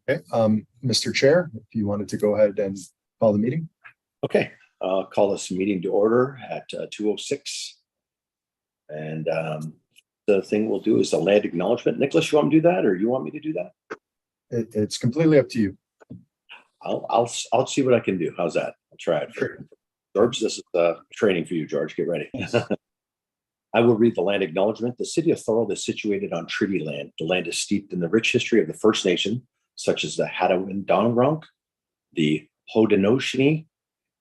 Okay, Mr. Chair, if you wanted to go ahead and call the meeting. Okay, I'll call this meeting to order at 2:06. And the thing we'll do is the land acknowledgement. Nicholas, you want me to do that, or you want me to do that? It's completely up to you. I'll see what I can do. How's that? I'll try it. George, this is training for you, George. Get ready. I will read the land acknowledgement. The city of Thorold is situated on treaty land. The land is steeped in the rich history of the First Nation, such as the Hattawin-Donnurong, the Haudenosaunee,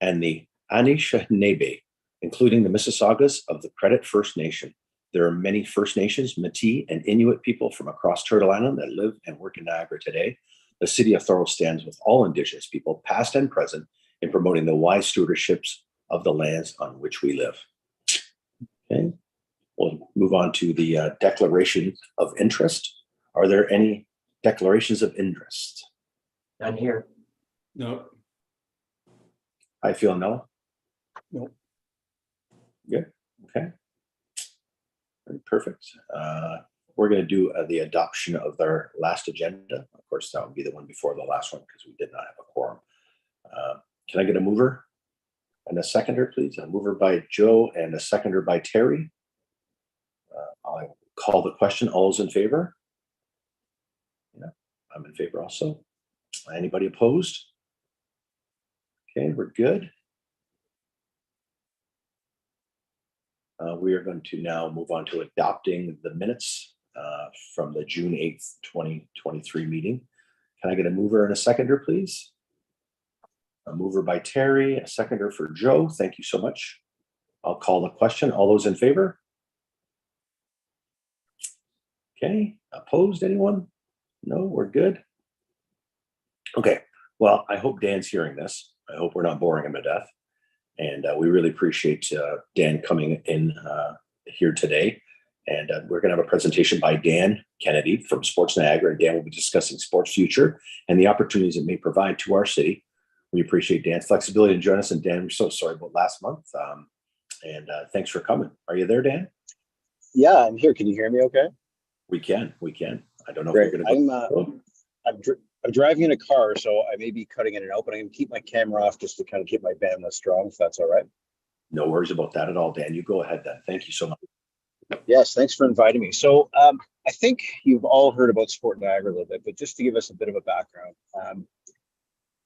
and the Anishinaabe, including the Mississaugas of the Credit First Nation. There are many First Nations, Métis, and Inuit people from across Turtle Island that live and work in Niagara today. The city of Thorold stands with all Indigenous people, past and present, in promoting the wise stewardships of the lands on which we live. Okay, we'll move on to the declaration of interest. Are there any declarations of interest? None here. No. I feel no. No. Good. Okay. Perfect. We're going to do the adoption of their last agenda. Of course, that would be the one before the last one because we did not have a quorum. Can I get a mover and a seconder, please? A mover by Joe and a seconder by Terry. I'll call the question. All those in favor? Yeah, I'm in favor also. Anybody opposed? Okay, we're good. We are going to now move on to adopting the minutes from the June 8th, 2023 meeting. Can I get a mover and a seconder, please? A mover by Terry, a seconder for Joe. Thank you so much. I'll call the question. All those in favor? Okay, opposed, anyone? No, we're good. Okay, well, I hope Dan's hearing this. I hope we're not boring him to death. And we really appreciate Dan coming in here today. And we're going to have a presentation by Dan Kennedy from Sports Niagara. And Dan will be discussing sports future and the opportunities it may provide to our city. We appreciate Dan's flexibility to join us. And Dan, we're so sorry about last month. And thanks for coming. Are you there, Dan? Yeah, I'm here. Can you hear me okay? We can. I don't know Great. if you're going to I'm driving in a car, so I may be cutting in and out, but I'm going to keep my camera off just to kind of keep my bandwidth strong, if that's all right. No worries about that at all, Dan. You go ahead then. Thank you so much. Yes, thanks for inviting me. So I think you've all heard about Sport Niagara a little bit, but just to give us a bit of a background,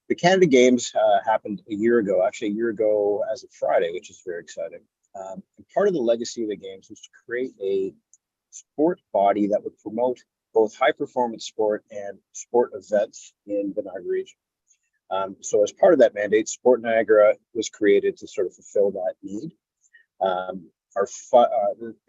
the Canada Games happened a year ago as of Friday, which is very exciting. And part of the legacy of the Games was to create a sport body that would promote both high performance sport and sport events in the Niagara region. So as part of that mandate, Sport Niagara was created to sort of fulfill that need.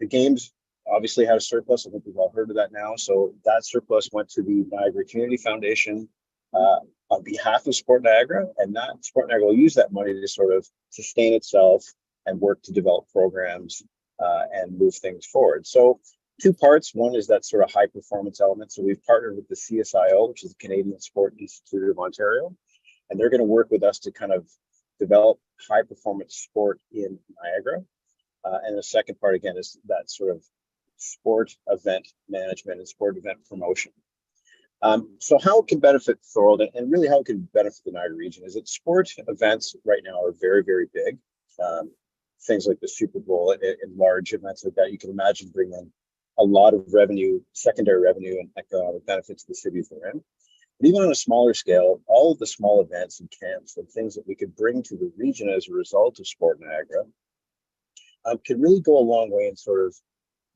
The Games obviously had a surplus. I think we've all heard of that now. So that surplus went to the Niagara Community Foundation on behalf of Sport Niagara, and that Sport Niagara will use that money to sort of sustain itself and work to develop programs and move things forward. So two parts. One is that sort of high performance element. So we've partnered with the CSIO, which is the Canadian Sport Institute of Ontario, and they're going to work with us to kind of develop high performance sport in Niagara. And the second part, again, is that sort of sport event management and sport event promotion. So how it can benefit Thorold and really how it can benefit the Niagara region is that sport events right now are very, very big. Things like the Super Bowl and large events like that, you can imagine bring in a lot of revenue, secondary revenue and economic benefits to the cities they're in. But even on a smaller scale, all of the small events and camps and things that we could bring to the region as a result of Sport Niagara can really go a long way in sort of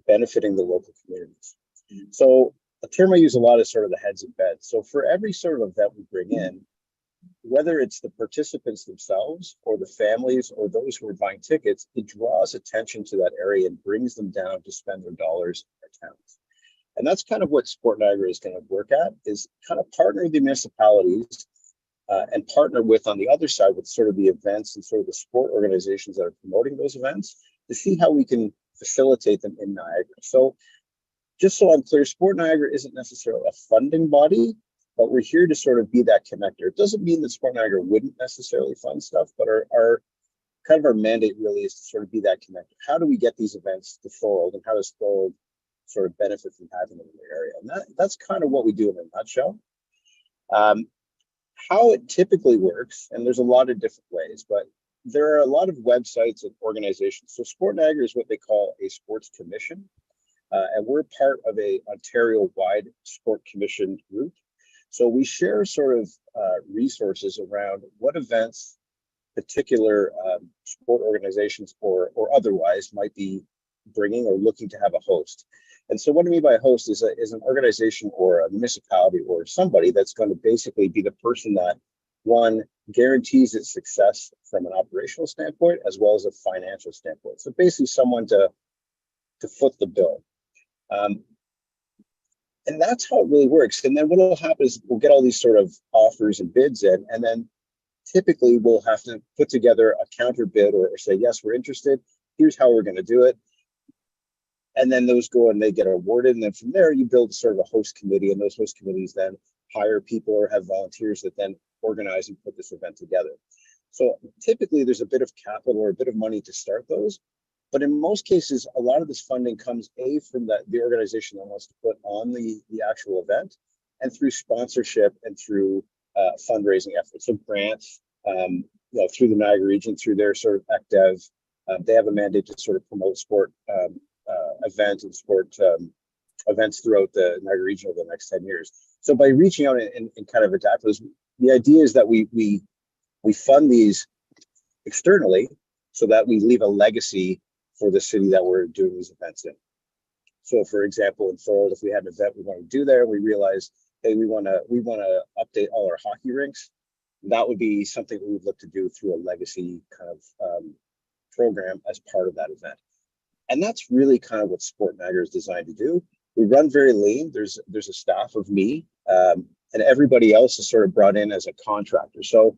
benefiting the local communities. So a term I use a lot is sort of the heads of beds. So for every sort of event we bring in, whether it's the participants themselves or the families or those who are buying tickets, it draws attention to that area and brings them down to spend their dollars in their towns. And that's kind of what Sport Niagara is going to work at, is kind of partner with the municipalities and partner with, on the other side, with sort of the events and sort of the sport organizations that are promoting those events to see how we can facilitate them in Niagara. So just so I'm clear, Sport Niagara isn't necessarily a funding body, but we're here to sort of be that connector. It doesn't mean that Sport Niagara wouldn't necessarily fund stuff, but our kind of our mandate really is to sort of be that connector. How do we get these events to Thorold, and how does Thorold sort of benefit from having them in the area? And that's kind of what we do in a nutshell. How it typically works, and there's a lot of different ways, but there are a lot of websites and organizations. So Sport Niagara is what they call a sports commission, and we're part of a Ontario-wide sport commission group. So we share sort of resources around what events particular sport organizations or otherwise might be bringing or looking to have a host. And so what I mean by a host is an organization or a municipality or somebody that's going to basically be the person that, one, guarantees its success from an operational standpoint as well as a financial standpoint. So basically someone to foot the bill. And that's how it really works. And then what will happen is we'll get all these sort of offers and bids in, and then typically we'll have to put together a counter bid or say, yes, we're interested. Here's how we're going to do it. And then those go and they get awarded. And then from there, you build sort of a host committee, and those host committees then hire people or have volunteers that then organize and put this event together. So typically there's a bit of capital or a bit of money to start those. But in most cases, a lot of this funding comes from the organization that wants to put on the actual event, and through sponsorship and through fundraising efforts. So grants, through the Niagara region, through their sort of ECDEV, they have a mandate to sort of promote sport events and sport events throughout the Niagara region over the next 10 years. So by reaching out and kind of adapt those, the idea is that we fund these externally so that we leave a legacy for the city that we're doing these events in. So for example, in Thorold, if we had an event we want to do there, we realized, hey, we want to update all our hockey rinks. That would be something we would look to do through a legacy kind of program as part of that event. And that's really kind of what Sport Niagara is designed to do. We run very lean. There's a staff of me, and everybody else is sort of brought in as a contractor. So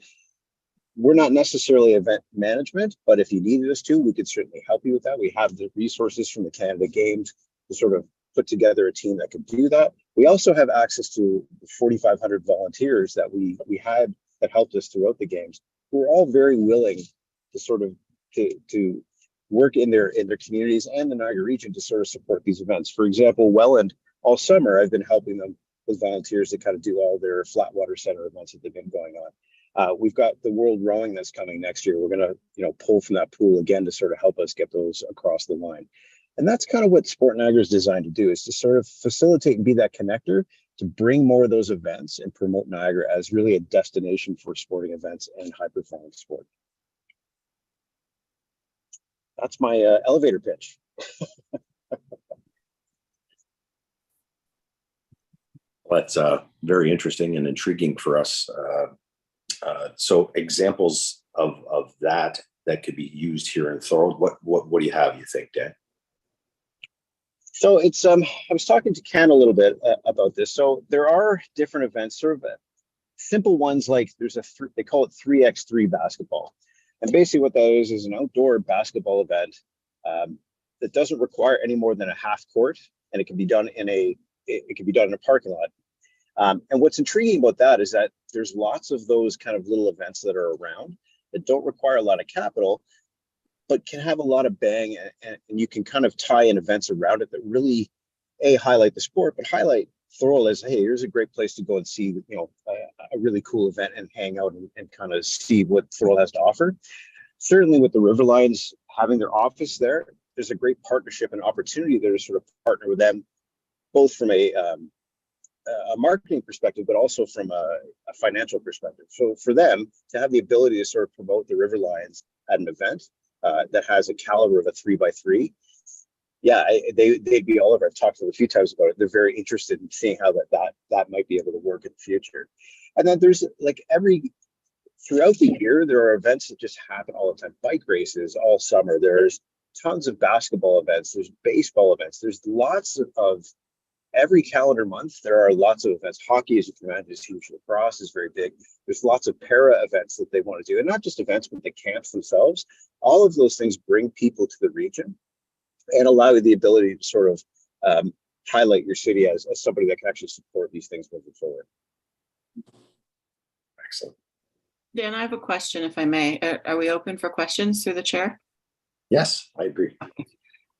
we're not necessarily event management, but if you needed us to, we could certainly help you with that. We have the resources from the Canada Games to sort of put together a team that could do that. We also have access to 4,500 volunteers that we had that helped us throughout the games. We're all very willing to sort of to work in their communities and the Niagara region to sort of support these events. For example, Welland, all summer, I've been helping them with volunteers to kind of do all their Flatwater Center events that they've been going on. We've got the World Rowing that's coming next year. We're going to, pull from that pool again to sort of help us get those across the line. And that's kind of what Sport Niagara is designed to do, is to sort of facilitate and be that connector to bring more of those events and promote Niagara as really a destination for sporting events and high performance sport. That's my elevator pitch. Well, that's very interesting and intriguing for us. So examples of that could be used here in Thorold. What do you have, you think, Dan? So it's I was talking to Ken a little bit about this. So there are different events, sort of simple ones, like they call it 3x3 basketball. And basically what that is an outdoor basketball event that doesn't require any more than a half court, and it can be done in a parking lot. And what's intriguing about that is that there's lots of those kind of little events that are around that don't require a lot of capital, but can have a lot of bang, and you can kind of tie in events around it that really highlight the sport, but highlight Thorold as, hey, here's a great place to go and see, a really cool event and hang out and kind of see what Thorold has to offer. Certainly with the River Lions having their office there, there's a great partnership and opportunity there to sort of partner with them, both from a marketing perspective, but also from a financial perspective. So for them to have the ability to sort of promote the River Lions at an event that has a caliber of a 3x3, yeah, they'd be all over. I've talked to them a few times about it. They're very interested in seeing how that might be able to work in the future. And then there's throughout the year, there are events that just happen all the time. Bike races all summer. There's tons of basketball events. There's baseball events. There's lots of every calendar month, there are lots of events. Hockey, as you can imagine, is huge. Lacrosse is very big. There's lots of para events that they want to do, and not just events, but the camps themselves. All of those things bring people to the region and allow you the ability to sort of highlight your city as somebody that can actually support these things moving forward. Excellent. Dan, I have a question, if I may. Are we open for questions through the chair? Yes, I agree.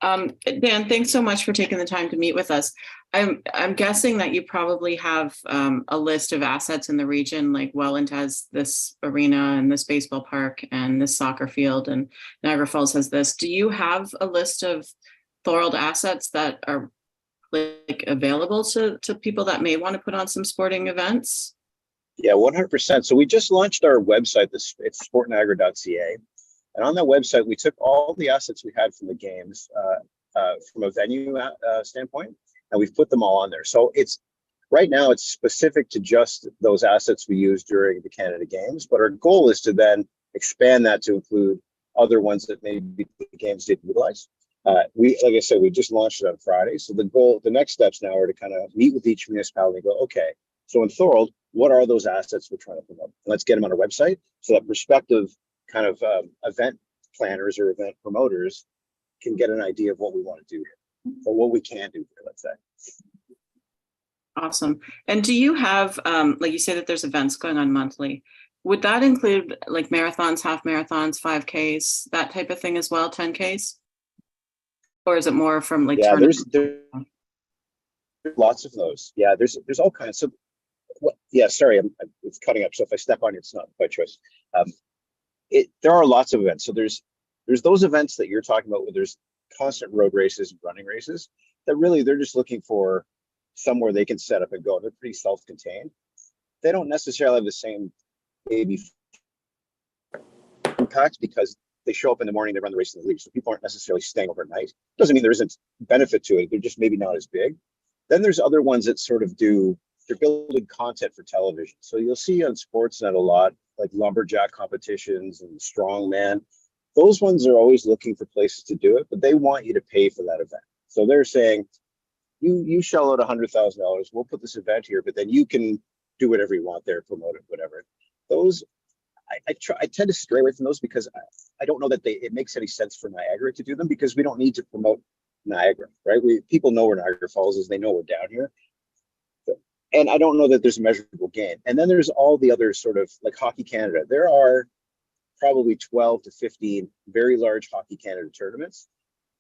Dan, thanks so much for taking the time to meet with us. I'm guessing that you probably have a list of assets in the region, like Welland has this arena and this baseball park and this soccer field, and Niagara Falls has this. Do you have a list of Thorold assets that are like available to people that may want to put on some sporting events? Yeah, 100%. So we just launched our website. It's sportniagara.ca. And on that website, we took all the assets we had from the games from a venue standpoint, and we've put them all on there. So it's right now it's specific to just those assets we used during the Canada Games, but our goal is to then expand that to include other ones that maybe the games didn't utilize. Like I said, we just launched it on Friday. So the next steps now are to kind of meet with each municipality and go, okay, so in Thorold, what are those assets we're trying to promote? Let's get them on our website so that prospective kind of event planners or event promoters can get an idea of what we want to do here or what we can do here, let's say. Awesome. And do you have, like you say that there's events going on monthly, would that include like marathons, half marathons, 5Ks, that type of thing as well, 10Ks? Or is it more from like? Yeah, there's lots of those. Yeah, there's all kinds. So sorry, it's cutting up. So if I step on it, it's not by choice. There are lots of events. So there's those events that you're talking about where there's constant road races and running races that really they're just looking for somewhere they can set up and go. They're pretty self-contained. They don't necessarily have the same maybe impact because they show up in the morning, they run the race and they leave. So people aren't necessarily staying overnight. Doesn't mean there isn't benefit to it. They're just maybe not as big. Then there's other ones that sort of they're building content for television. So you'll see on Sportsnet a lot, like lumberjack competitions and strongman. Those ones are always looking for places to do it, but they want you to pay for that event. So they're saying, you shell out $100,000, we'll put this event here, but then you can do whatever you want there, promote it, whatever. Those, I tend to stray away from those because I don't know that it makes any sense for Niagara to do them because we don't need to promote Niagara, right? People know where Niagara Falls is, they know we're down here. And I don't know that there's a measurable gain. And then there's all the other sort of like Hockey Canada. There are probably 12 to 15 very large Hockey Canada tournaments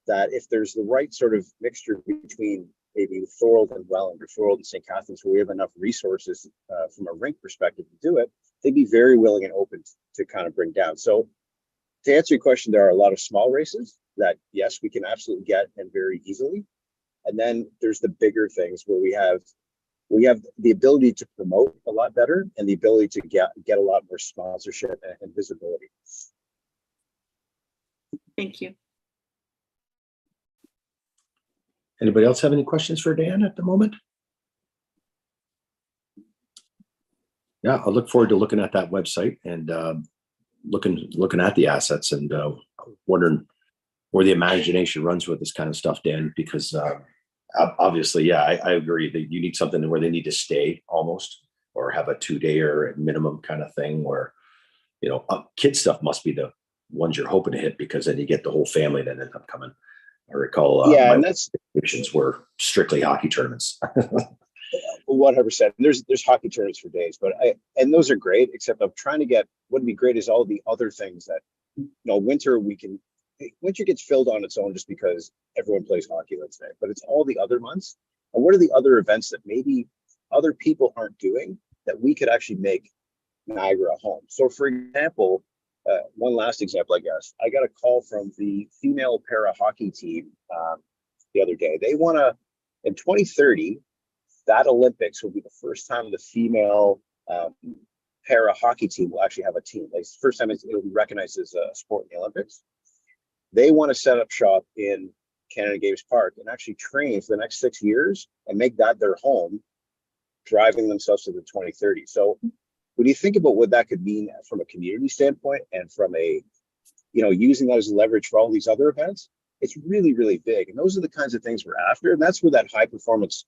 that if there's the right sort of mixture between maybe Thorold and Welland or Thorold and St. Catharines, where we have enough resources from a rink perspective to do it, they'd be very willing and open to kind of bring down. So to answer your question, there are a lot of small races that, yes, we can absolutely get and very easily. And then there's the bigger things where we have the ability to promote a lot better and the ability to get a lot more sponsorship and visibility. Thank you. Anybody else have any questions for Dan at the moment? Yeah, I'll look forward to looking at that website and looking at the assets and wondering where the imagination runs with this kind of stuff, Dan, because obviously, yeah, I agree that you need something where they need to stay almost or have a 2-day or minimum kind of thing where, kid stuff must be the ones you're hoping to hit because then you get the whole family that end up coming. I recall and that's predictions were strictly hockey tournaments. 100%. There's hockey tournaments for days, and those are great, except I'm trying to get, what'd be great is all the other things that, winter gets filled on its own just because everyone plays hockey, let's say, but it's all the other months. And what are the other events that maybe other people aren't doing that we could actually make Niagara a home? So for example, one last example, I guess, I got a call from the female para hockey team the other day. They want to, in 2030, that Olympics will be the first time the female para hockey team will actually have a team. Like, first time it'll be recognized as a sport in the Olympics. They want to set up shop in Canada Games Park and actually train for the next 6 years and make that their home, driving themselves to the 2030. So when you think about what that could mean from a community standpoint and from a, using that as leverage for all these other events, it's really, really big. And those are the kinds of things we're after. And that's where that high performance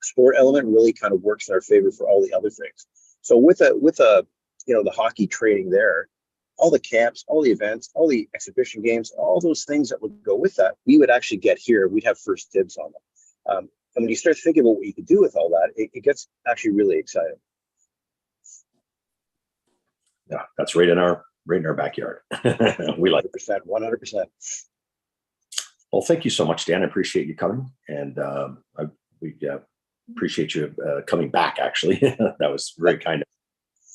sport element really kind of works in our favor for all the other things. So with the hockey training there, all the camps, all the events, all the exhibition games, all those things that would go with that, we would actually get here. We'd have first dibs on them. And when you start thinking about what you could do with all that, it gets actually really exciting. Yeah, that's right in our backyard. We like it. 100%. Well, thank you so much, Dan. I appreciate you coming. And We appreciate you coming back, actually. That was very kind of,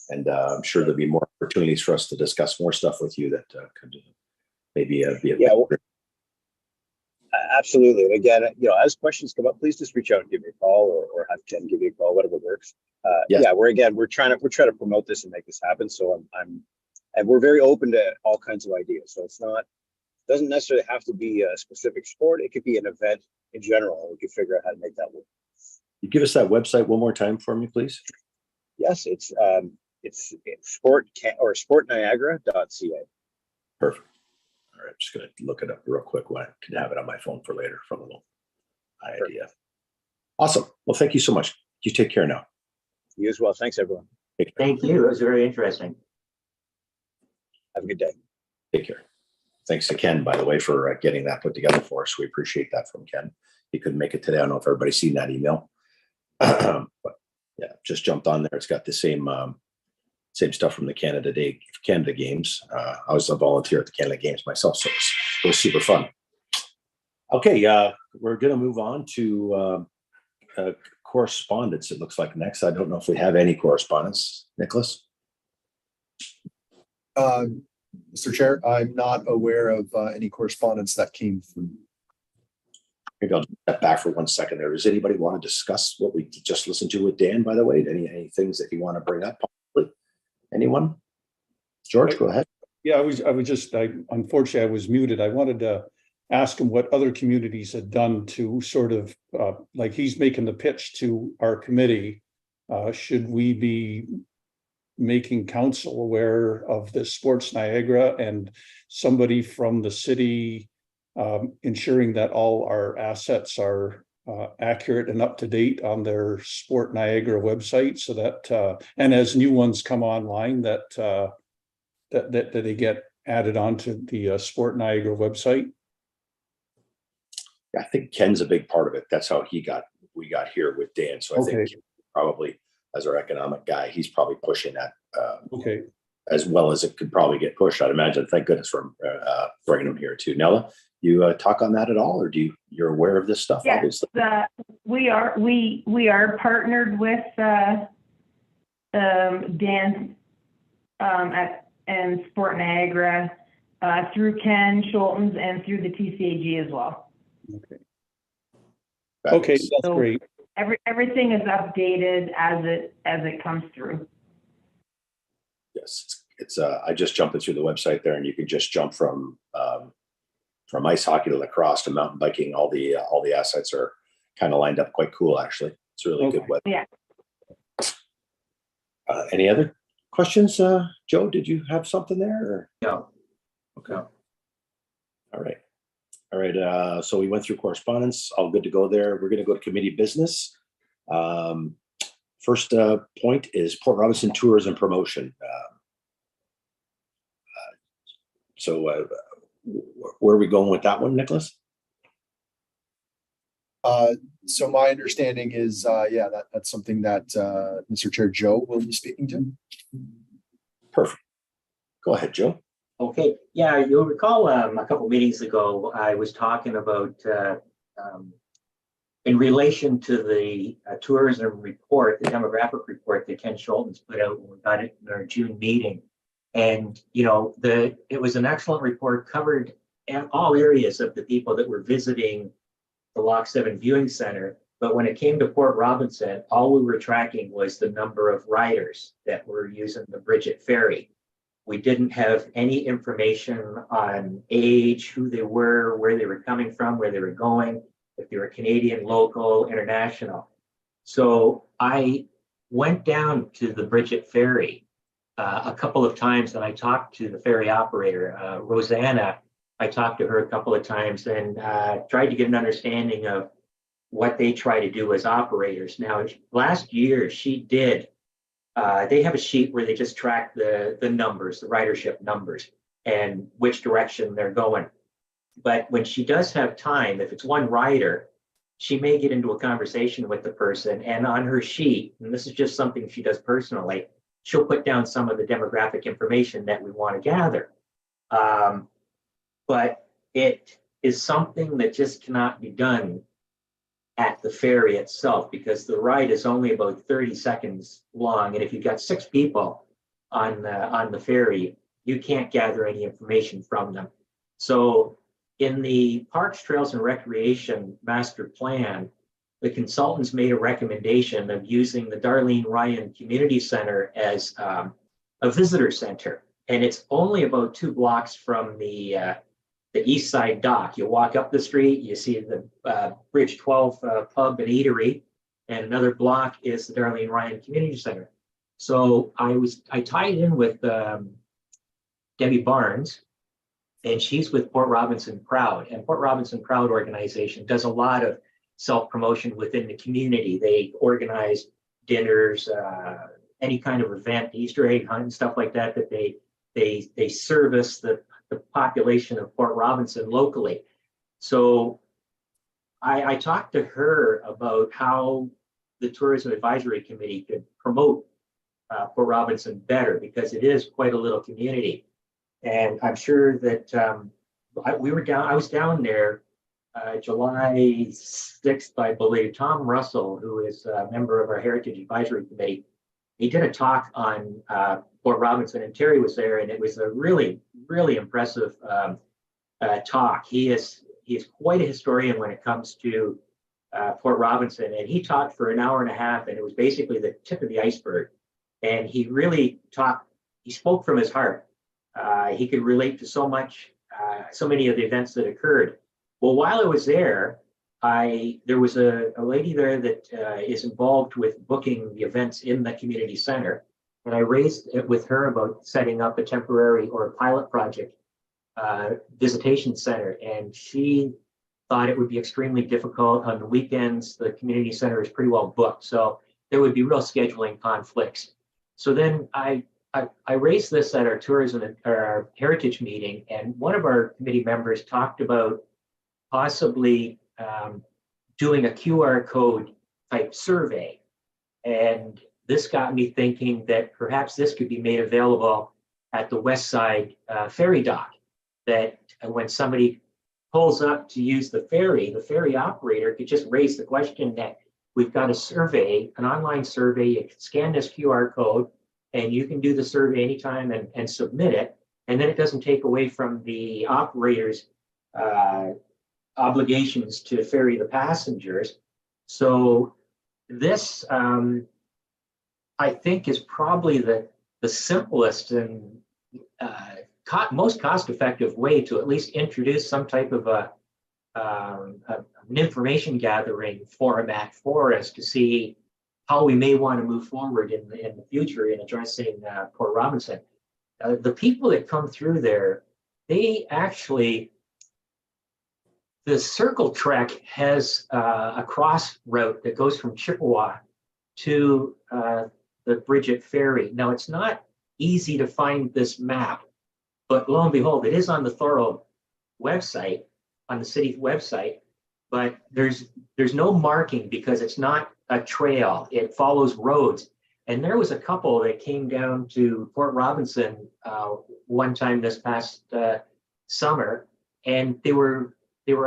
and I'm sure there'll be more opportunities for us to discuss more stuff with you that could maybe be a Yeah, well, absolutely. And again, as questions come up, please just reach out and give me a call, or have Ken give me a call, whatever works. Yes. Yeah, we're trying to promote this and make this happen. So and we're very open to all kinds of ideas. So doesn't necessarily have to be a specific sport. It could be an event in general. We could figure out how to make that work. You give us that website one more time for me, please. Yes, it's sportniagara.ca. Perfect. All right, I'm just going to look it up real quick. I can have it on my phone for later from a little idea. Perfect. Awesome. Well, thank you so much. You take care now. You as well. Thanks, everyone. Thank you. It was very interesting. Have a good day. Take care. Thanks to Ken, by the way, for getting that put together for us. We appreciate that from Ken. He couldn't make it today. I don't know if everybody's seen that email. But yeah, just jumped on there. It's got the same stuff from the Canada Games. I was a volunteer at the Canada Games myself, so it was super fun. Okay, we're going to move on to correspondence. It looks like next. I don't know if we have any correspondence, Nicholas. Mr. Chair, I'm not aware of any correspondence that came through. Maybe I'll step back for 1 second there. Does anybody want to discuss what we just listened to with Dan, by the way? Any things that you want to bring up? Anyone? George, go ahead. Yeah, unfortunately, I was muted. I wanted to ask him what other communities had done to sort of, like he's making the pitch to our committee. Should we be making council aware of the Sports Niagara and somebody from the city ensuring that all our assets are accurate and up to date on their Sport Niagara website, so that and as new ones come online, that they get added onto the Sport Niagara website? I think Ken's a big part of it. That's how we got here with Dan. So I think probably as our economic guy, he's probably pushing that as well as it could probably get pushed. I'd imagine. Thank goodness for bringing him here too. Nella, you talk on that at all, or you're aware of this stuff? Yes, we are partnered with Dan and Sport Niagara through Ken Schultens and through the TCAG as well. Okay, that's great. Everything is updated as it comes through. Yes, it's I just jumped through the website there, and you can just jump from ice hockey to lacrosse to mountain biking. All the assets are kind of lined up quite cool, actually. It's a really good web. Yeah. Any other questions, Joe? Did you have something there? Or? No. Okay. All right. So we went through correspondence. All good to go there. We're going to go to committee business. First point is Port Robinson tourism promotion. So where are we going with that one, Nicholas? So my understanding is, that's something that Mr. Chair Joe will be speaking to. Perfect. Go ahead, Joe. Okay. Yeah, you'll recall a couple meetings ago, I was talking about in relation to the tourism report, the demographic report that Ken Schultens put out when we got it in our June meeting. And, it was an excellent report, covered all areas of the people that were visiting the Lock 7 Viewing Center. But when it came to Port Robinson, all we were tracking was the number of riders that were using the Bridget Ferry. We didn't have any information on age, who they were, where they were coming from, where they were going, if they were Canadian, local, international. So I went down to the Bridget Ferry a couple of times, and I talked to the ferry operator, Rosanna. I talked to her a couple of times and tried to get an understanding of what they try to do as operators. Now, last year she did. They have a sheet where they just track the numbers, the ridership numbers, and which direction they're going. But when she does have time, if it's one rider, she may get into a conversation with the person, and on her sheet, and this is just something she does personally, she'll put down some of the demographic information that we want to gather. But it is something that just cannot be done at the ferry itself, because the ride is only about 30 seconds long. And if you've got 6 people on the ferry, you can't gather any information from them. So in the Parks, Trails, and Recreation Master Plan, the consultants made a recommendation of using the Darlene Ryan Community Center as a visitor center. And it's only about 2 blocks from the East Side Dock. You walk up the street, you see the Bridge 12 pub and eatery, and another block is the Darlene Ryan Community Center. So I tied in with Debbie Barnes, and she's with Port Robinson Proud. And Port Robinson Proud organization does a lot of self-promotion within the community. They organize dinners, any kind of event, Easter egg hunt and stuff like that, that they service the population of Port Robinson locally. So I talked to her about how the Tourism Advisory Committee could promote Port Robinson better, because it is quite a little community. And I'm sure that I was down there July 6th, I believe. Tom Russell, who is a member of our Heritage Advisory Committee, he did a talk on Port Robinson, and Terry was there, and it was a really, really impressive talk. He is quite a historian when it comes to Port Robinson, and he talked for an hour and a half, and it was basically the tip of the iceberg. And he really he spoke from his heart. He could relate to so many of the events that occurred. Well, while I was there, there was a lady there that is involved with booking the events in the community center. And I raised it with her about setting up a temporary or a pilot project visitation center. And she thought it would be extremely difficult on the weekends. The community center is pretty well booked, so there would be real scheduling conflicts. So then I raised this at our tourism or our heritage meeting, and one of our committee members talked about possibly doing a QR code type survey. And this got me thinking that perhaps this could be made available at the West Side ferry dock, that when somebody pulls up to use the ferry operator could just raise the question that we've got a survey, an online survey. You can scan this QR code and you can do the survey anytime and submit it. And then it doesn't take away from the operator's obligations to ferry the passengers. So this, I think, is probably the simplest and most cost-effective way to at least introduce some type of an information gathering format for us to see how we may want to move forward in the future in addressing Port Robinson. The people that come through there, they actually, the Circle Trek has a cross route that goes from Chippewa to the Bridget Ferry. Now, it's not easy to find this map, but lo and behold, it is on the Thorold website, on the city's website, but there's no marking because it's not a trail. It follows roads. And there was a couple that came down to Port Robinson one time this past summer, and they were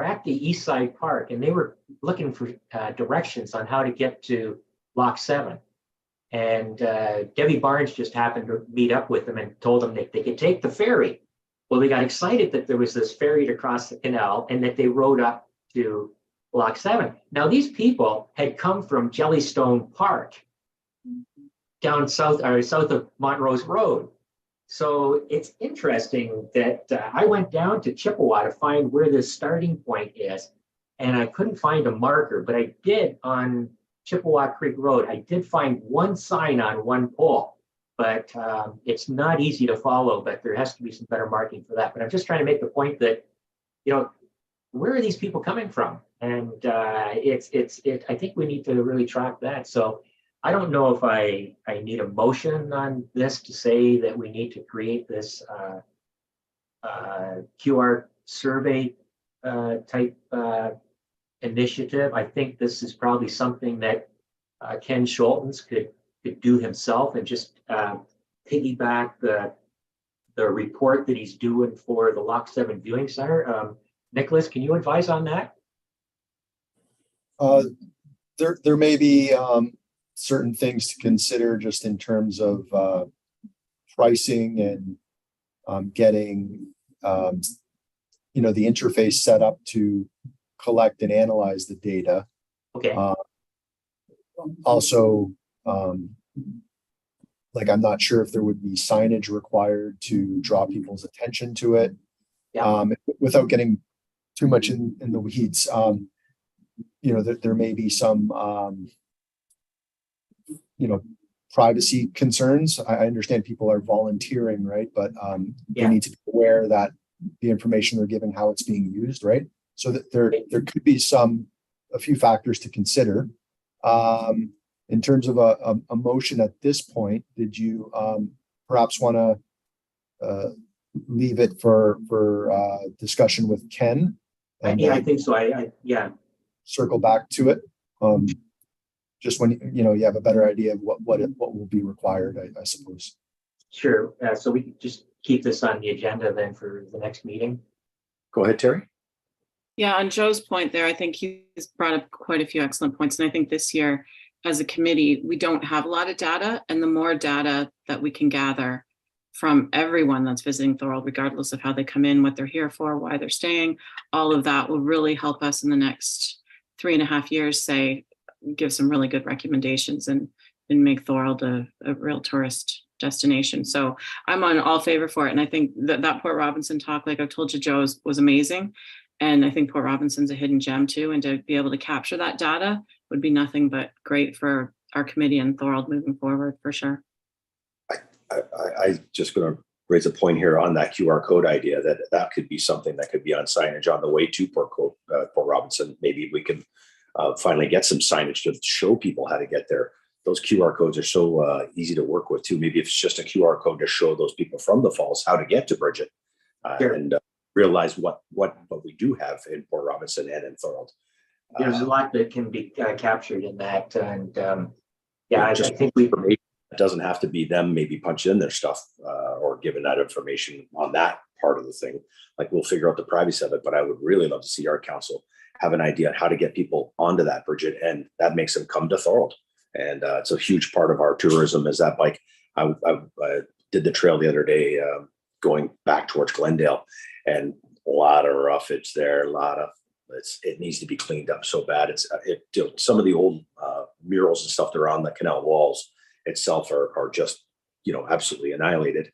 at the East Side Park, and they were looking for directions on how to get to Lock 7. And Debbie Barnes just happened to meet up with them and told them that they could take the ferry. Well, they got excited that there was this ferry to cross the canal and that they rode up to Lock 7. Now, these people had come from Jellystone Park down south of Montrose Road. So it's interesting that I went down to Chippewa to find where this starting point is, and I couldn't find a marker, but I did on Chippewa Creek Road. I did find one sign on one pole, but it's not easy to follow, but there has to be some better marking for that. But I'm just trying to make the point that, where are these people coming from? And I think we need to really track that. So I don't know if I need a motion on this to say that we need to create this QR survey type initiative. I think this is probably something that Ken Schultens could do himself and just piggyback the report that he's doing for the Lock 7 Viewing Center. Nicholas, can you advise on that? There may be certain things to consider just in terms of pricing and getting the interface set up to collect and analyze the data. Okay, Also, like I'm not sure if there would be signage required to draw people's attention to it. Yeah. Without getting too much in the weeds, there may be some privacy concerns. I understand people are volunteering, right? But they Yeah. need to be aware that the information they're giving, how it's being used, right? So that there could be a few factors to consider. In terms of a motion at this point, did you perhaps want to leave it for discussion with Ken? And yeah, I think so. Yeah, circle back to it. Just when you have a better idea of what will be required, I suppose. sure. So we can just keep this on the agenda then for the next meeting. Go ahead, Terry. Yeah, on Joe's point there, I think he's brought up quite a few excellent points. And I think this year, as a committee, we don't have a lot of data. And the more data that we can gather from everyone that's visiting Thorold, regardless of how they come in, what they're here for, why they're staying, all of that will really help us in the next 3.5 years, give some really good recommendations and make Thorold a real tourist destination. So I'm on all favor for it. And I think that Port Robinson talk, like I've told you, Joe, was amazing. And I think Port Robinson's a hidden gem too. And to be able to capture that data would be nothing but great for our committee and Thorold moving forward, for sure. I just going to raise a point here on that QR code idea that could be something that could be on signage on the way to Port Robinson. Maybe we can finally get some signage to show people how to get there. Those QR codes are so easy to work with too. Maybe if it's just a QR code to show those people from the falls how to get to Bridget Sure. and realize what we do have in Port Robinson and in Thorold. There's a lot that can be captured in that. And I think information. It doesn't have to be them maybe punching in their stuff or giving that information on that part of the thing. Like we'll figure out the privacy of it, but I would really love to see our council have an idea on how to get people onto that Bridget, and that makes them come to Thorold. And it's a huge part of our tourism is that bike. I did the trail the other day going back towards Glendale, and a lot of roughage there, it needs to be cleaned up so bad. Some of the old murals and stuff that are on the canal walls itself are just, absolutely annihilated.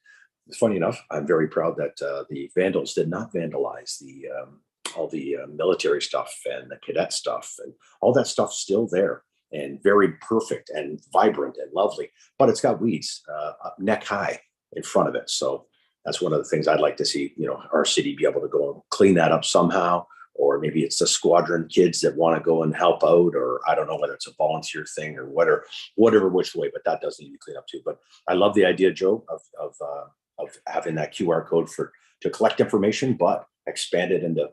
Funny enough, I'm very proud that the vandals did not vandalize all the military stuff and the cadet stuff, and all that stuff's still there and very perfect and vibrant and lovely, but it's got weeds neck high in front of it. So that's one of the things I'd like to see, our city be able to go and clean that up somehow. Or maybe it's the squadron kids that want to go and help out, or I don't know whether it's a volunteer thing or whatever which way, but that does need to be cleaned up too. But I love the idea, Joe, of having that QR code to collect information, but expand it into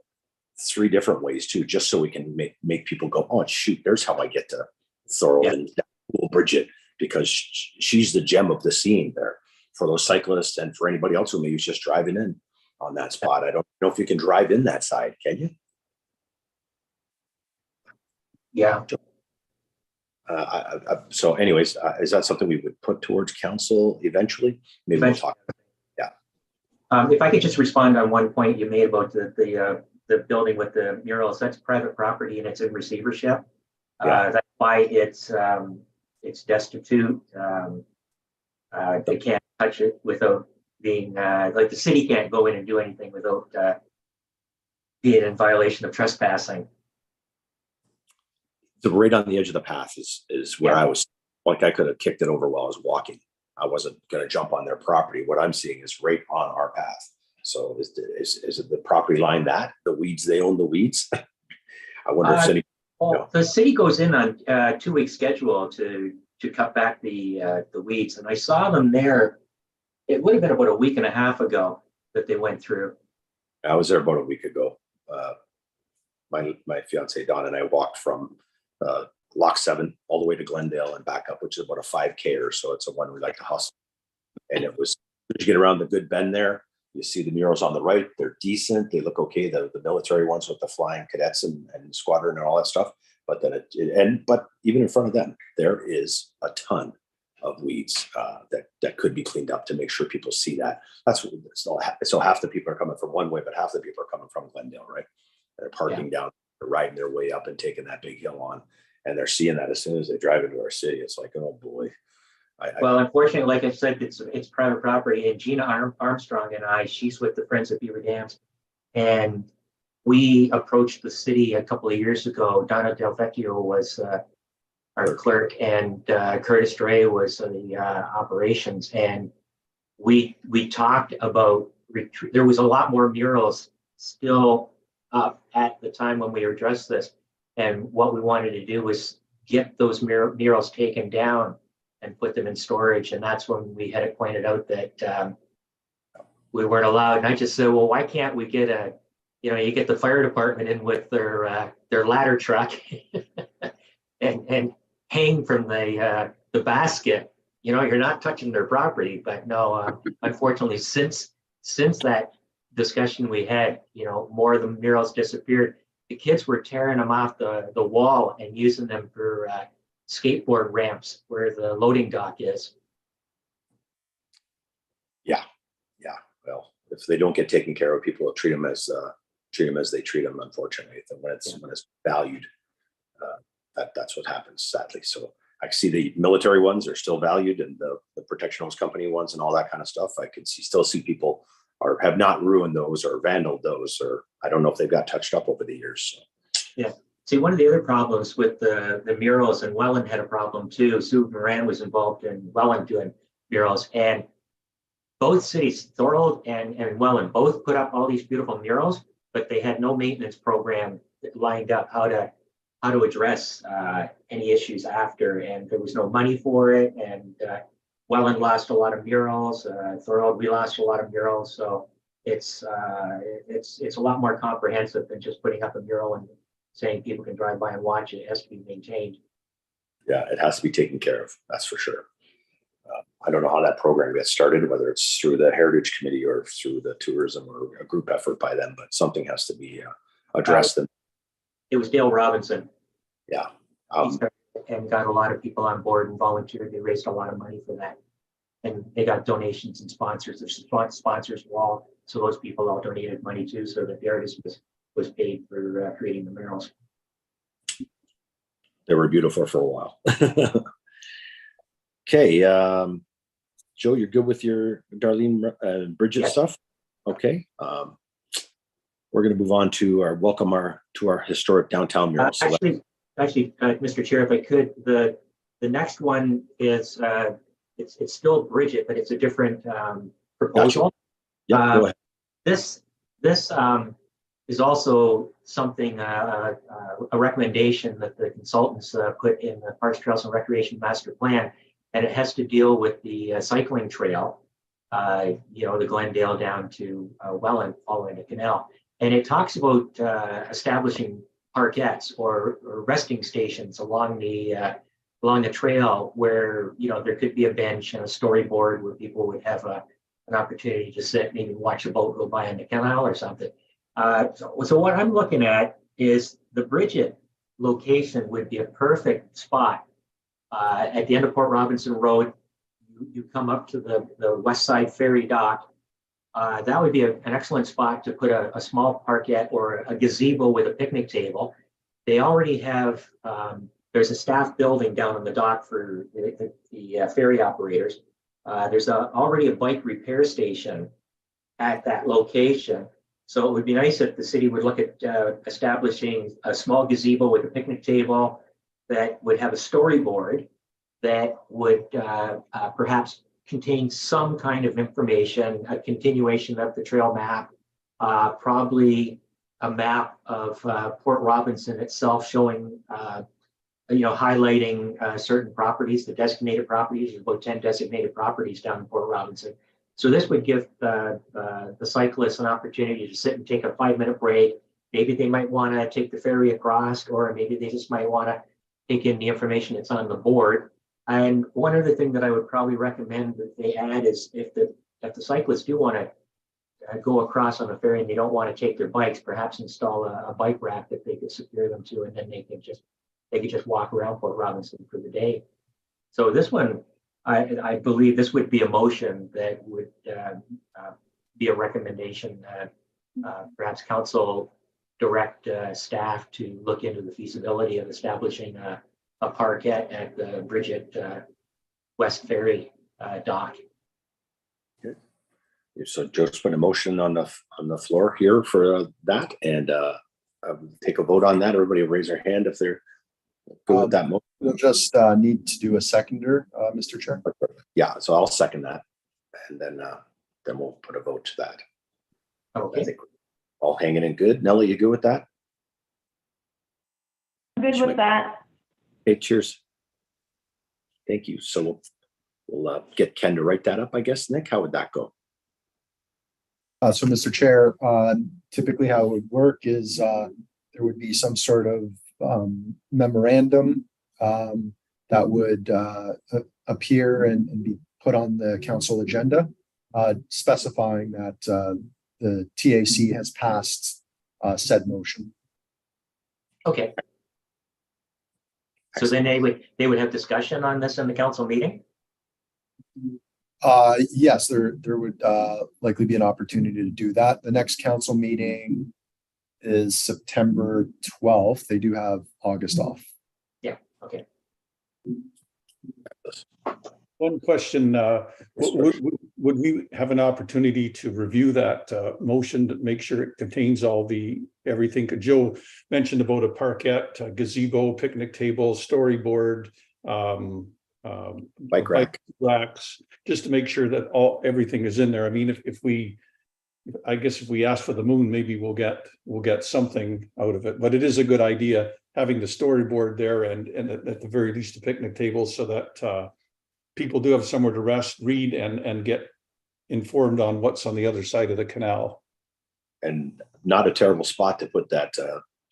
3 different ways too, just so we can make people go, oh shoot, there's how I get to Thorold and Bridget, because she's the gem of the scene there for those cyclists and for anybody else who maybe is just driving in on that spot. I don't know if you can drive in that side, can you? Yeah. So anyways, is that something we would put towards council eventually? Maybe we'll talk. Yeah. If I could just respond on one point you made about the building with the murals, that's private property and it's in receivership. Yeah. That's why it's destitute. They can't touch it without being like the city can't go in and do anything without being in violation of trespassing. The right on the edge of the path is where I was, like I could have kicked it over while I was walking. I wasn't going to jump on their property. What I'm seeing is right on our path. So is it the property line that the weeds, they own the weeds? I wonder if any. Well, the city goes in on a 2-week schedule to cut back the weeds, and I saw them there. It would have been about a week and a half ago that they went through. I was there about a week ago. My fiance Don and I walked from Lock 7 all the way to Glendale and back up, which is about a 5K or so. It's a one we like to hustle. And it was, you get around the good bend there, you see the murals on the right. They're decent. They look okay. The military ones with the flying cadets and squadron and all that stuff. But then but even in front of them, there is a ton of weeds that could be cleaned up to make sure people see that. So half the people are coming from one way, but half the people are coming from Glendale, right? They're parking down, they're riding their way up and taking that big hill on, and they're seeing that as soon as they drive into our city. It's like, oh boy. Well, unfortunately, like I said, it's private property, and Gina Armstrong and she's with the Friends of Beaver Dams, and we approached the city a couple of years ago. Donna Del Vecchio was our clerk, and Curtis Dre was the operations, and we talked about there was a lot more murals still up at the time when we addressed this, and what we wanted to do was get those murals taken down and put them in storage. And that's when we had it pointed out that we weren't allowed. And I just said, well, why can't we get you get the fire department in with their ladder truck and hang from the basket. You're not touching their property. But no, unfortunately, since that discussion we had, more of the murals disappeared. The kids were tearing them off the wall and using them for skateboard ramps where the loading dock is. Yeah. Well, if they don't get taken care of, people will treat them as they treat them. Unfortunately, when it's valued, that's what happens, sadly. So I see the military ones are still valued, and the protection homes company ones and all that kind of stuff. I can still see people have not ruined those or vandaled those, or I don't know if they've got touched up over the years. So. Yeah. See, one of the other problems with the murals, and Welland had a problem too. Sue Moran was involved in Welland doing murals, and both cities, Thorold and Welland, both put up all these beautiful murals, but they had no maintenance program that lined up how to address any issues after, and there was no money for it. And Welland lost a lot of murals. Thorold, we lost a lot of murals. So it's a lot more comprehensive than just putting up a mural and saying people can drive by and watch it. It has to be maintained. Yeah, it has to be taken care of. That's for sure. I don't know how that program gets started, whether it's through the Heritage Committee or through the tourism or a group effort by them, but something has to be addressed. It was Dale Robinson. Yeah. And got a lot of people on board and volunteered. They raised a lot of money for that. And they got donations and sponsors. There's sponsors wall. So those people all donated money too, so that the artist was paid for creating the murals. They were beautiful for a while. Okay. Joe, you're good with your Darlene Bridget stuff? Okay. We're going to move on to our historic downtown mural. Actually, Mr. Chair, if I could, the next one is it's still Bridget, but it's a different proposal. Yeah, go ahead. This is also something a recommendation that the consultants put in the Parks, Trails, and Recreation Master Plan, and it has to deal with the cycling trail. The Glendale down to Welland following the canal. And it talks about establishing parkettes or resting stations along the trail where, there could be a bench and a storyboard where people would have an opportunity to sit, maybe watch a boat go by on the canal or something. So what I'm looking at is the Bridget location would be a perfect spot at the end of Port Robinson Road. You come up to the West Side Ferry dock. That would be an excellent spot to put a small parkette or a gazebo with a picnic table. They already have, there's a staff building down on the dock for the ferry operators. There's already a bike repair station at that location. So it would be nice if the city would look at establishing a small gazebo with a picnic table that would have a storyboard that would perhaps contain some kind of information, a continuation of the trail map, probably a map of Port Robinson itself showing, highlighting certain properties, the designated properties. There's about 10 designated properties down in Port Robinson. So this would give the cyclists an opportunity to sit and take a 5-minute break. Maybe they might want to take the ferry across, or maybe they just might want to take in the information that's on the board. And one other thing that I would probably recommend that they add is if the cyclists do want to go across on a ferry and they don't want to take their bikes, perhaps install a bike rack that they could secure them to, and then they can just they could just walk around Port Robinson for the day. So this one, I believe this would be a motion that would be a recommendation that perhaps council direct staff to look into the feasibility of establishing a parkette at the Bridget West Ferry dock. So Joe's put a motion on the floor here for that, and take a vote on that. Everybody raise their hand if they're good with that motion. We'll just need to do a seconder, Mr. Chair. Yeah, so I'll second that, and then we'll put a vote to that. I Okay, think we're all hanging in good. Nellie, you good with that? Good with that. Okay, cheers. Thank you. So we'll get Ken to write that up, I guess. Nick, how would that go? So, Mr. Chair, typically how it would work is there would be some sort of memorandum that would appear and be put on the council agenda, specifying that the TAC has passed said motion. okay. So then they would have discussion on this in the council meeting? Yes, there would likely be an opportunity to do that. The next council meeting is September 12th. They do have August off. Yeah, okay. One question, would we have an opportunity to review that motion to make sure it contains everything? Joe mentioned about a parkette, a gazebo, picnic table, storyboard, Bike rack. racks, just to make sure that everything is in there. I mean, if we ask for the moon, maybe we'll get something out of it. But it is a good idea having the storyboard there and at the very least a picnic table, so that people do have somewhere to rest, read, and get informed on what's on the other side of the canal. And not a terrible spot to put that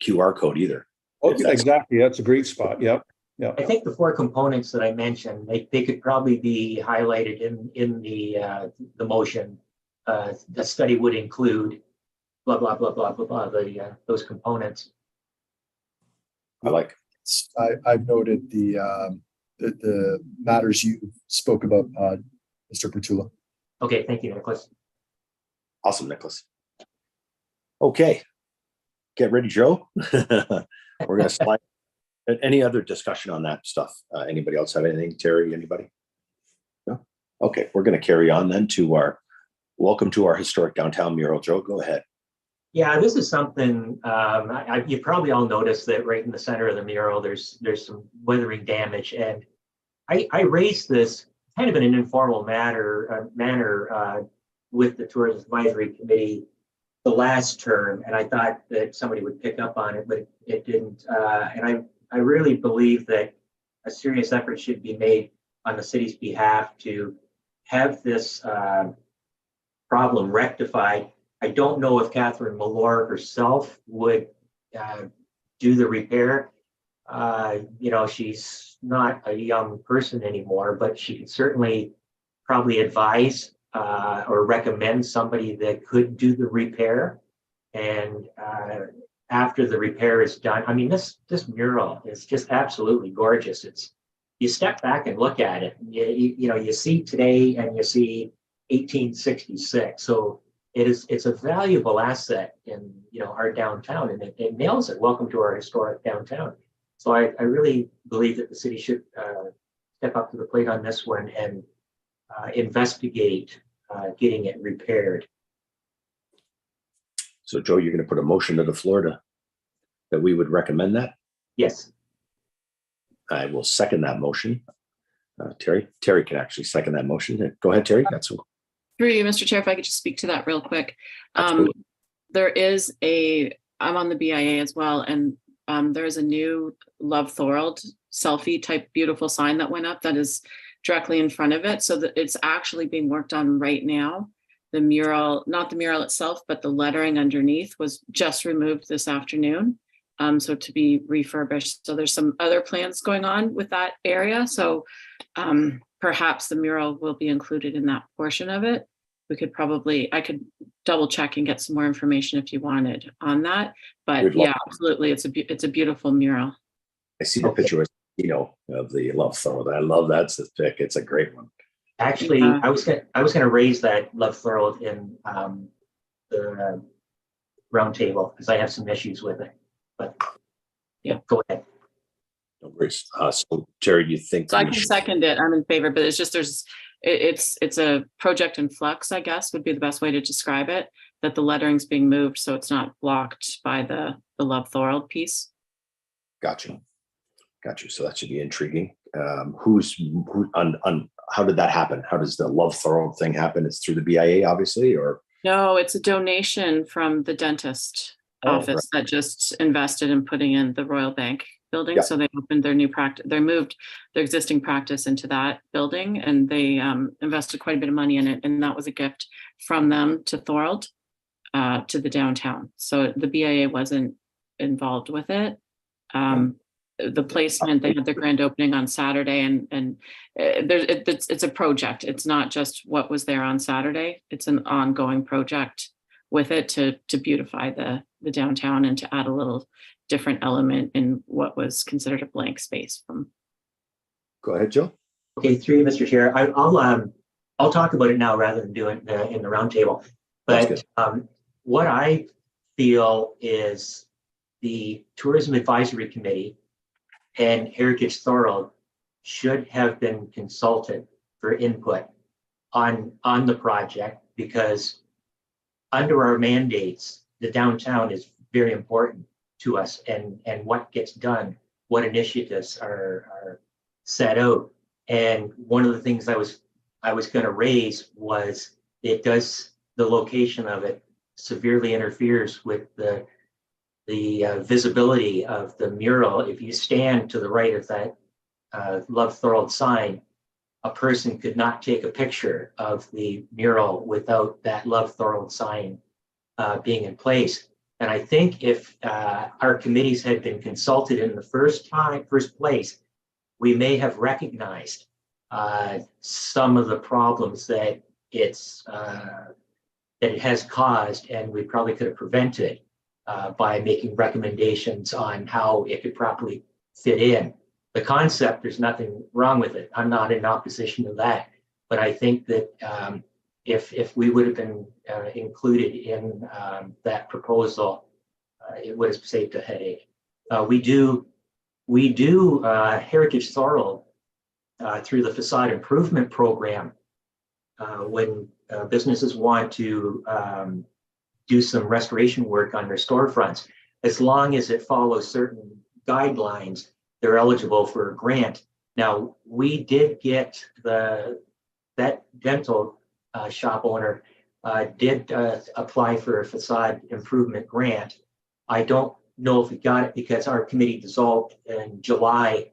QR code either. Oh, exactly. That's a great spot. Yep. Yeah. I think the four components that I mentioned, they could probably be highlighted in the motion. The study would include blah, blah, blah, blah, blah, blah, those components. I like. I've noted the matters you spoke about, Mr. Pertula. Okay, thank you, Nicholas. Awesome, Nicholas. Okay. Get ready, Joe. We're going to slide. Any other discussion on that stuff? Anybody else have anything? Terry, anybody? No? Okay, we're going to carry on then to welcome to our historic downtown mural. Joe, go ahead. Yeah, this is something, you probably all noticed that right in the center of the mural, there's some weathering damage. And I raised this kind of in an informal manner with the Tourism Advisory Committee the last term. And I thought that somebody would pick up on it, but it didn't. And I really believe that a serious effort should be made on the city's behalf to have this problem rectified. I don't know if Catherine Malore herself would do the repair. She's not a young person anymore, but she could certainly probably advise or recommend somebody that could do the repair. And after the repair is done, I mean, this mural is just absolutely gorgeous. You step back and look at it, you see today and you see 1866. So it's a valuable asset in our downtown, and it nails it. Welcome to our historic downtown. So I really believe that the city should step up to the plate on this one and investigate getting it repaired. So, Joe, you're going to put a motion to the floor that we would recommend that? Yes. I will second that motion. Terry can actually second that motion. Go ahead, Terry. That's Through you, Mr. Chair, if I could just speak to that real quick. Absolutely. I'm on the BIA as well, and there is a new Love Thorold selfie type beautiful sign that went up that is directly in front of it. So that it's actually being worked on right now. The mural, not the mural itself, but the lettering underneath was just removed this afternoon. So to be refurbished. So there's some other plans going on with that area. So perhaps the mural will be included in that portion of it. I could double check and get some more information if you wanted on that. But yeah, absolutely. It's a beautiful mural. I see the Okay. picture of the Love Thorold. I love that's the pick. It's a great one. Actually, Yeah. I was gonna raise that Love Thorold in the roundtable because I have some issues with it. But yeah, go ahead. No worries. So Terry, do you think? So I we can should- second it. I'm in favor, but it's just it's a project in flux, I guess, would be the best way to describe it. That the lettering's being moved, so it's not blocked by the Love Thorold piece. Got you. So that should be intriguing. Who on how did that happen? How does the Love Thorold thing happen? It's through the BIA, obviously, or No, it's a donation from the dentist Oh, office that just invested in putting in the Royal Bank building. Yeah. So they opened their new practice. They moved their existing practice into that building, and they invested quite a bit of money in it. And that was a gift from them to Thorold, to the downtown. So the BIA wasn't involved with it. The placement, they had their grand opening on Saturday, and it's a project. It's not just what was there on Saturday. It's an ongoing project with it to beautify the downtown and to add a little different element in what was considered a blank space from. go ahead, Joe. Okay, through you, Mr. Chair. I'll talk about it now rather than do it in the roundtable. That's But what I feel is the Tourism Advisory Committee and Heritage Thorold should have been consulted for input on the project, because under our mandates, the downtown is very important to us, and what gets done, what initiatives are set out. And one of the things I was going to raise was the location of it severely interferes with the visibility of the mural. If you stand to the right of that Love Thorold sign, a person could not take a picture of the mural without that Love Thorold sign being in place. And I think if our committees had been consulted in the first place, we may have recognized some of the problems that it has caused, and we probably could have prevented by making recommendations on how it could properly fit in. The concept, there's nothing wrong with it. I'm not in opposition to that. But I think that if we would have been included in that proposal, it would have saved a headache. We do Heritage Thorold through the facade improvement program when businesses want to do some restoration work on their storefronts. As long as it follows certain guidelines, they're eligible for a grant. Now, we did get that dental shop owner did apply for a facade improvement grant. I don't know if we got it because our committee dissolved in July,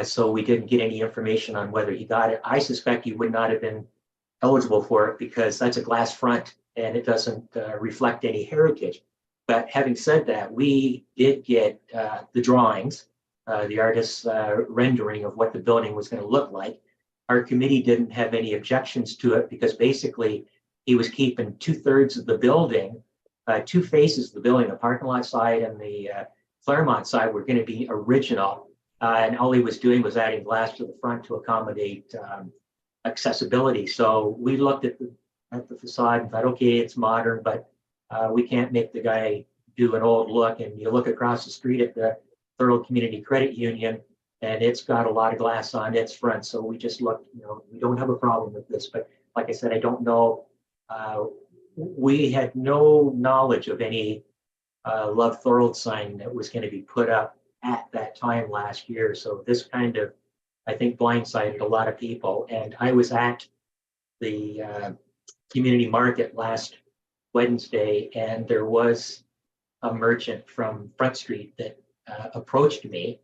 so we didn't get any information on whether he got it. I suspect he would not have been eligible for it because that's a glass front and it doesn't reflect any heritage. But having said that, we did get the drawings, the artist's rendering of what the building was going to look like. Our committee didn't have any objections to it because basically he was keeping 2/3 of the building, two faces of the building, the parking lot side and the Claremont side were going to be original. And all he was doing was adding glass to the front to accommodate accessibility. So we looked at the facade and thought, okay, it's modern, but we can't make the guy do an old look. And you look across the street at the Thorold Community Credit Union, and it's got a lot of glass on its front. So we just looked, we don't have a problem with this. But like I said, I don't know. We had no knowledge of any Love Thorold sign that was going to be put up at that time last year. So this kind of, I think, blindsided a lot of people. And I was at the community market last Wednesday, and there was a merchant from Front Street that approached me,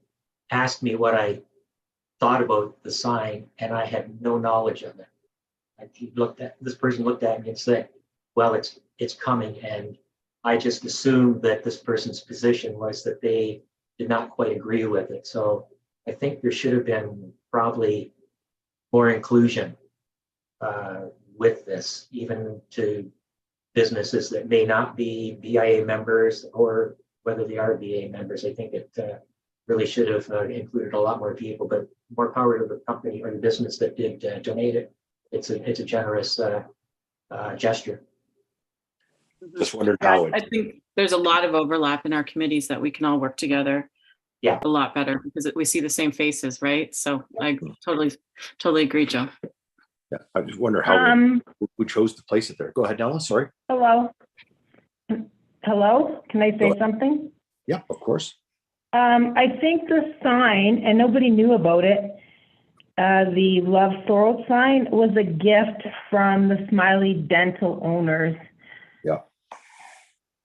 asked me what I thought about the sign, and I had no knowledge of it. This person looked at me and said, well, it's coming. And I just assumed that this person's position was that they did not quite agree with it. So I think there should have been probably more inclusion with this, even to businesses that may not be BIA members, or whether they are BIA members. I think it really should have included a lot more people, but more power to the company or the business that did donate it. It's a generous gesture. Just wondered how I think there's a lot of overlap in our committees that we can all work together. Yeah. A lot better because we see the same faces, right? So I totally agree, Joe. Yeah, I just wonder how we chose to place it there. Go ahead, Nella. Sorry. Hello? Hello? Can I Go say ahead. something? Yeah, of course. I think the sign, and nobody knew about it, the Love Thorold sign was a gift from the Smiley Dental owners. Yeah.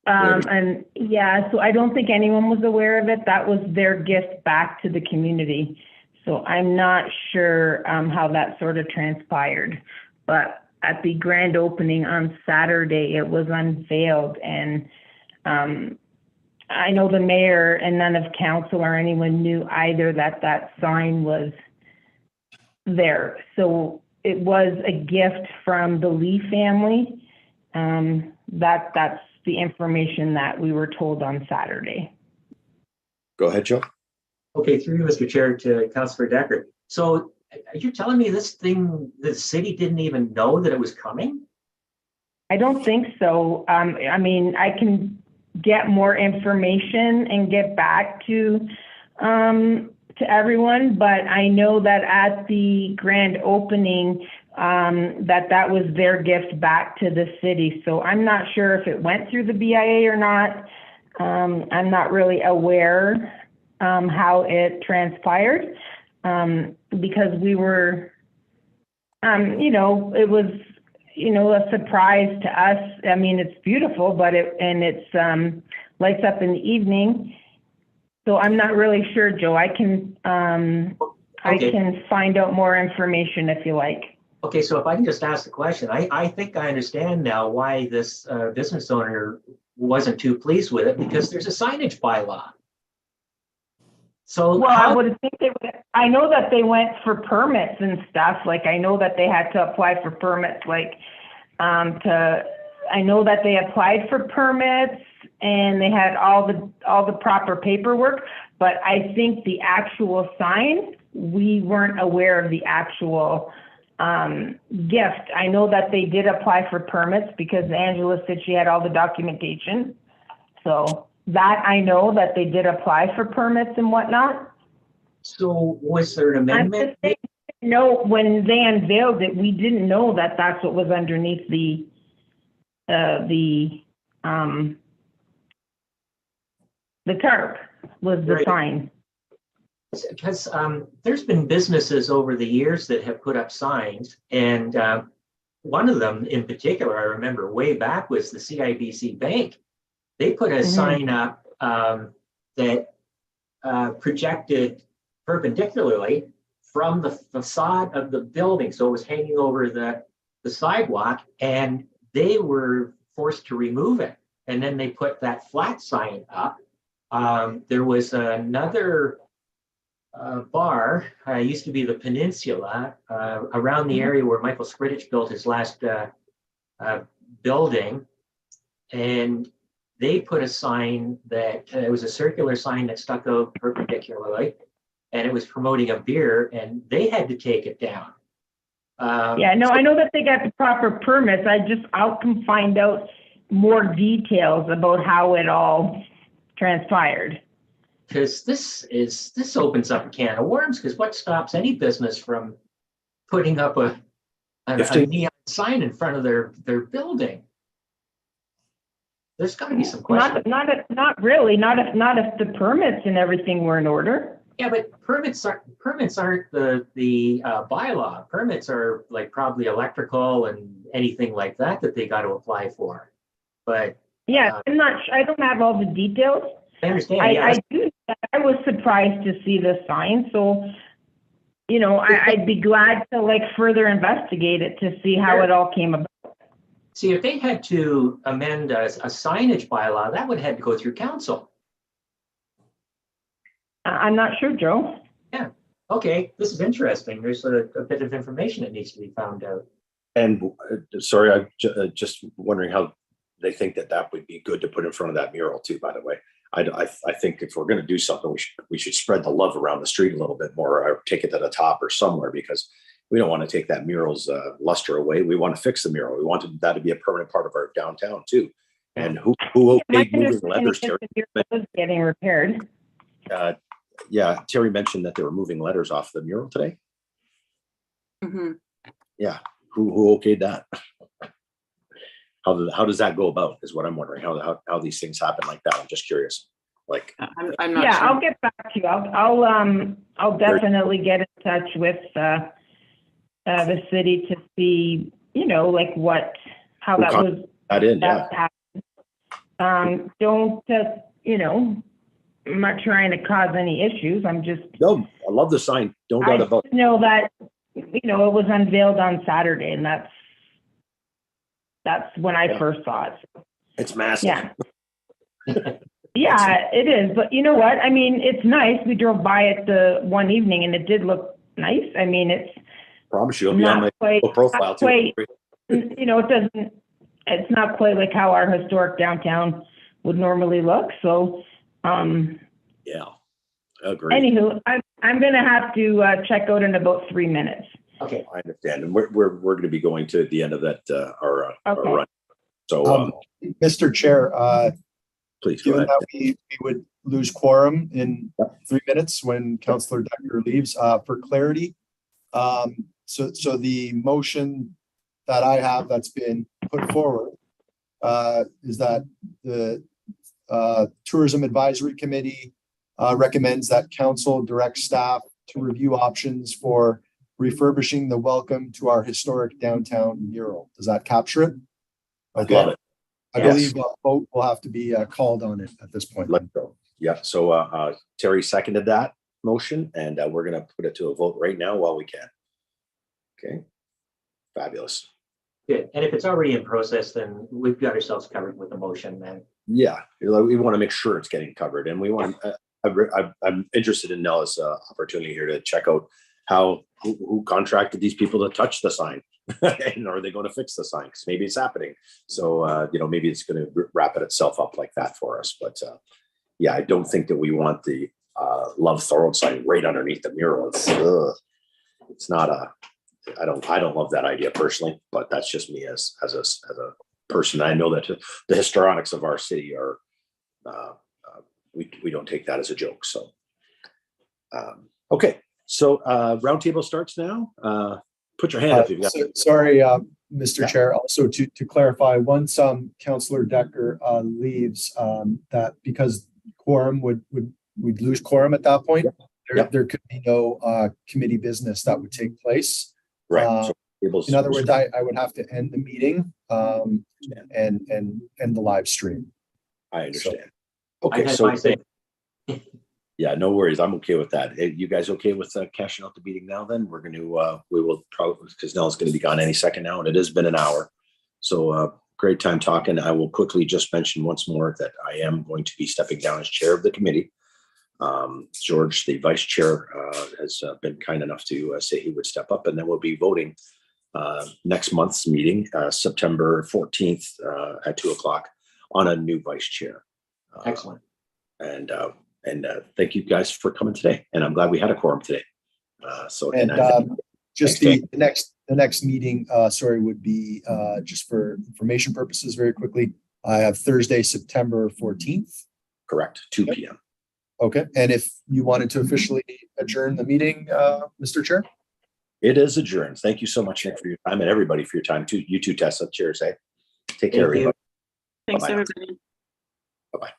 And yeah, so I don't think anyone was aware of it. That was their gift back to the community. So I'm not sure how that sort of transpired. But at the grand opening on Saturday, it was unveiled, and I know the mayor and none of council or anyone knew either that sign was there. So it was a gift from the Lee family. That's the information that we were told on Saturday. Go ahead, Joe. Okay, through you, Mr. Chair, to Councillor Decker. So are you telling me this thing, the city didn't even know that it was coming? I don't think so. I mean, I can get more information and get back to everyone, but I know that at the grand opening, that was their gift back to the city. So I'm not sure if it went through the BIA or not. I'm not really aware how it transpired because we were, it was, a surprise to us. I mean, it's beautiful, but it's lights up in the evening. So I'm not really sure, Joe. I can find out more information if you like. Okay, so if I can just ask the question, I think I understand now why this business owner wasn't too pleased with it, because there's a signage bylaw. So I would think I know that they went for permits and stuff. Like, I know that they had to apply for permits, I know that they applied for permits and they had all the proper paperwork, but I think the actual sign, we weren't aware of the actual gift. I know that they did apply for permits because Angela said she had all the documentation. So that I know that they did apply for permits and whatnot. So was there an amendment? No, when they unveiled it, we didn't know that that's what was underneath the tarp was the Right. sign. Because there's been businesses over the years that have put up signs, and one of them in particular, I remember way back, was the CIBC Bank. They put a sign up that projected perpendicularly from the facade of the building, so it was hanging over the sidewalk, and they were forced to remove it. And then they put that flat sign up. There was another bar, used to be the Peninsula, around the area where Michael Skridich built his last building. And they put a sign that, it was a circular sign that stuck out perpendicularly, and it was promoting a beer, and they had to take it down. I know that they got the proper permits. I can find out more details about how it all transpired. Because this opens up a can of worms, because what stops any business from putting up a neon sign in front of their building? There's got to be some questions. Not really. Not if the permits and everything were in order. Yeah, but permits aren't the bylaw. Permits are like probably electrical and anything like that they got to apply for. But yeah, I don't have all the details. I understand. I was surprised to see the sign, so I'd be glad to further investigate it to see how it all came about. See, if they had to amend a signage bylaw, that would have to go through council. I'm not sure, Joe. Yeah. Okay, this is interesting. There's a bit of information that needs to be found out. And sorry, I'm just wondering how they think that would be good to put in front of that mural too, by the way. I think if we're going to do something, we should spread the love around the street a little bit more, or take it to the top or somewhere, because we don't want to take that mural's luster away. We want to fix the mural. We want that to be a permanent part of our downtown too. And who My okayed moving understanding letters? is Terry? the mural was getting repaired. Yeah, Terry mentioned that they were moving letters off the mural today. Mhm. Yeah, who okayed that? How does that go about? Is what I'm wondering. How these things happen like that? I'm just curious. Like, I'm not Yeah, sure. I'll get back to you. I'll definitely get in touch with the city to see, like how that was. that in, yeah. That happened. Don't, I'm not trying to cause any issues. I'm just, No, I love the sign. No doubt I about just know that, it was unveiled on Saturday, and that's when I Yeah. first saw it. it's massive. Yeah. Yeah, it is. But you know what? I mean, it's nice. We drove by it the one evening and it did look nice. I mean, it's Promise you, it'll be on my not quite, profile not too. quite, it's not quite like how our historic downtown would normally look. So, Yeah, agree. anywho, I'm going to have to check out in about 3 minutes. Okay, I understand, and we're going to be going to the end of that our Okay. run. So Mr. Chair, please go given ahead. that we would lose quorum in 3 minutes when Councillor Decker leaves, for clarity. So the motion that I have that's been put forward is that the Tourism Advisory Committee recommends that council direct staff to review options for refurbishing the welcome to our historic downtown mural. Does that capture it? Okay. Love it. I Yes. believe a vote will have to be called on it at this point. Let's go. Yeah. So Terry seconded that motion, and we're going to put it to a vote right now while we can. Okay. Fabulous. good. And if it's already in process, then we've got ourselves covered with the motion then. Yeah, we want to make sure it's getting covered, and we want. I'm interested in Nella's opportunity here to check out who contracted these people to touch the sign, and are they going to fix the sign? Because maybe it's happening. So maybe it's going to wrap it itself up like that for us. But yeah, I don't think that we want the Love Thorold sign right underneath the mural. It's not a. I don't love that idea personally, but that's just me as a person. I know that the histrionics of our city are. We don't take that as a joke. So, okay. So roundtable starts now. Put your hand up if you've got. Sorry, Mr. Yeah. Chair, also to clarify, once Councillor Decker leaves, that because quorum we'd lose quorum at that point, there could be no committee business that would take place. Right. In other words, I would have to end the meeting and end the live stream. I understand. I Okay. had So my say. yeah, no worries. I'm okay with that. Hey, you guys okay with cashing out the meeting now? Then we're going to we will probably, because Nella's going to be gone any second now, and it has been an hour. So great time talking. I will quickly just mention once more that I am going to be stepping down as chair of the committee. George, the vice chair, has been kind enough to say he would step up, and then we'll be voting next month's meeting, September 14th at 2:00 on a new vice chair. Excellent. And thank you guys for coming today. And I'm glad we had a quorum today. And just Thanks, the next meeting, would be just for information purposes, very quickly. I have Thursday, September 14th. correct, 2 p.m. Okay, and if you wanted to officially adjourn the meeting, Mr. Chair? It is adjourned. Thank you so much, Nick, for your time, and everybody for your time too. You too, Tessa. Cheers, eh? Take care, Thank you. everybody. Thanks, Bye-bye. everybody.